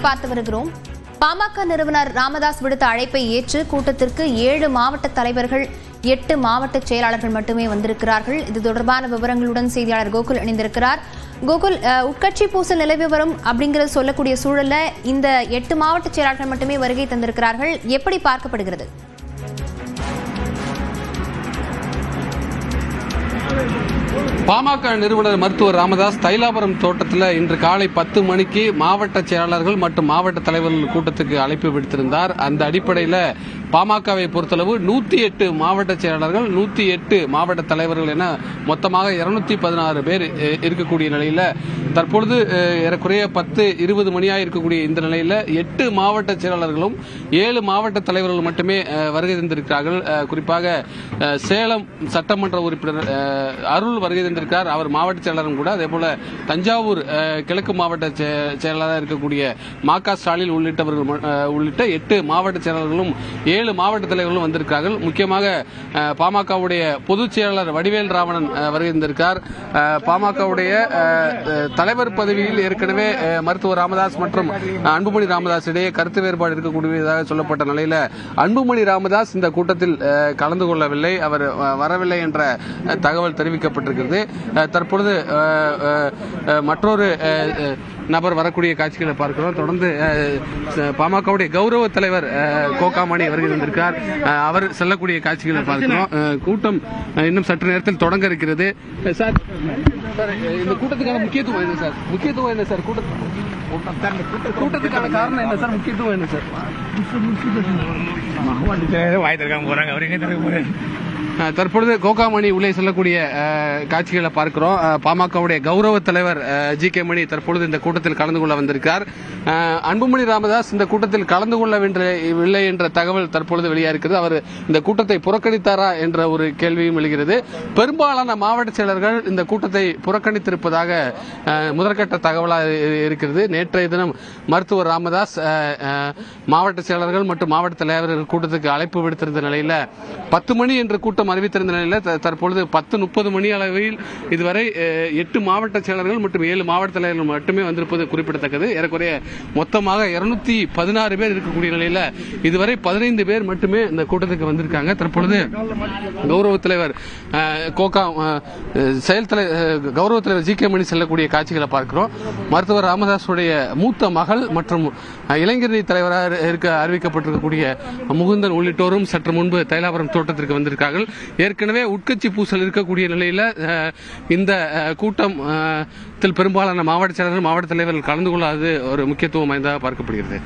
பார்த்து வருகிறோம். பாமக நிறுவனர் ராமதாஸ் விடுத்த அழைப்பை ஏற்று கூட்டத்திற்கு 7 மாவட்ட தலைவர்கள் 8 மாவட்ட செயலாளர்கள் மட்டுமே வந்திருக்கிறார்கள். இது தொடர்பான விவரங்களுடன் செய்தியாளர் கோகுல் இணைந்திருக்கிறார். கோகுல், உட்கட்சி பூசல் நிலவி வரும் அப்படிங்கிறது சொல்லக்கூடிய சூழல்ல இந்த 8 மாவட்ட செயலாளர்கள் மட்டுமே வருகை தந்திருக்கிறார்கள். எப்படி பார்க்கப்படுகிறது? பாமக நிறுவனர் மருத்துவர் ராமதாஸ் தைலாபுரம் தோட்டத்தில் இன்று காலை 10 மணிக்கு மாவட்ட செயலாளர்கள் மற்றும் மாவட்ட தலைவர்கள் கூட்டத்துக்கு அழைப்பு விடுத்திருந்தார். அந்த அடிப்படையில் பாமகவை பொறுத்தளவு 108 மாவட்ட செயலாளர்கள் 108 மாவட்ட தலைவர்கள் என மொத்தமாக 216 பேர் இருக்கக்கூடிய நிலையில் தற்பொழுது ஏறக்குறைய 10-20 மணியாக இருக்கக்கூடிய இந்த நிலையில் 8 மாவட்ட செயலாளர்களும் 7 மாவட்ட தலைவர்கள் மட்டுமே வருகை தந்திருக்கிறார்கள். குறிப்பாக சேலம் சட்டமன்ற உறுப்பினர் அருள் வருகை தந்திருக்கிறார். அவர் மாவட்ட செயலாளரும் கூட. அதே போல தஞ்சாவூர் கிழக்கு மாவட்ட செயலாளராக இருக்கக்கூடிய மா.க. ஸ்டாலின் உள்ளிட்ட 8 மாவட்ட செயலாளர்களும் 7 மாவட்ட தலைவர்களும் வந்திருக்கிறார்கள். முக்கியமாக பாமகவுடைய பொதுச் செயலாளர் வடிவேல் ராவணன் வருகை தந்திருக்கார். பாமகவுடைய தலைவர் பதவியில் ஏற்கனவே மருத்துவர் ராமதாஸ் மற்றும் அன்புமணி ராமதாஸ் இடையே கருத்து வேறுபாடு இருக்கக்கூடியதாக சொல்லப்பட்ட நிலையில் அன்புமணி ராமதாஸ் இந்த கூட்டத்தில் கலந்து கொள்ளவில்லை, அவர் வரவில்லை என்ற தகவல் தெரிவிக்கப்பட்டிருக்கிறது. தற்பொழுது மற்றொரு நபர் வரக்கூடிய காட்சிகளை பார்க்கிறோம். தொடர்ந்து பாமகவுடைய கௌரவ தலைவர் கோகாமணி வருகை வந்திருக்கார். அவர் செல்லக்கூடிய காட்சிகளை பார்க்கிறோம். கூட்டம் இன்னும் சற்று நேரத்தில் தொடங்க இருக்கிறது. சார், இந்த கூட்டத்துக்கான முக்கியத்துவம் என்ன சார்? முக்கியத்துவம் என்ன சார்? கூட்டத்துக்கான காரணம் என்ன சார்? முக்கியத்துவம் என்ன சார்? தற்பொழுது கோகாமணி உள்ளே செல்லக்கூடிய காட்சிகளை பார்க்கிறோம். பாமகவுடைய கௌரவ தலைவர் ஜி.கே. மணி தற்பொழுது இந்த கூட்டத்தில் கலந்து கொள்ள வந்திருக்கிறார். அன்புமணி ராமதாஸ் இந்த கூட்டத்தில் கலந்து கொள்ளவில்லை என்ற தகவல் தற்பொழுது வெளியாகிறது. அவர் இந்த கூட்டத்தை புறக்கணித்தாரா என்ற ஒரு கேள்வியும் எழுகிறது. பெரும்பாலான மாவட்ட செயலர்கள் இந்த கூட்டத்தை புறக்கணித்திருப்பதாக முதற்கட்ட தகவலாக இருக்கிறது. நேற்றைய தினம் மருத்துவர் ராமதாஸ் மாவட்ட செயலர்கள் மற்றும் மாவட்ட தலைவர்கள் கூட்டத்துக்கு அழைப்பு விடுத்திருந்த நிலையில் 10 மணி என்ற கூட்டம் அறிவித்திருந்த நிலையில் தற்பொழுது 10:30 மணி அளவில் இதுவரை 8 மாவட்ட செயலர்கள் மற்றும் 7 மாவட்ட தலைவர்கள் மட்டுமே வந்திருப்பது குறிப்பிடத்தக்கது. ஏறக்குறைய மொத்தமாக 216 பேர் இருக்கக்கூடிய நிலையில் இதுவரை 15 பேர் மட்டுமே இந்த கூட்டத்துக்கு வந்திருக்காங்க. தற்பொழுது கௌரவ தலைவர் கௌரவ தலைவர் ஜி.கே. மணி செல்லக்கூடிய காட்சிகளை பார்க்கிறோம். மருத்துவர் ராமதாஸுடைய மூத்த மகள் மற்றும் இளைஞரணி தலைவராக அறிவிக்கப்பட்டிருக்கக்கூடிய முகுந்தன் உள்ளிட்டோரும் சற்று முன்பு தைலாபுரம் தோட்டத்திற்கு வந்திருக்கார்கள். ஏற்கனவே உட்கட்சி பூசல் இருக்கக்கூடிய நிலையில் இந்த கூட்டத்தில் பெரும்பாலான மாவட்ட செயலர்கள் மாவட்ட தலைவர்கள் கலந்து கொள்ளாதது ஒரு முக்கியத்துவம் வாய்ந்ததாக பார்க்கப்படுகிறது.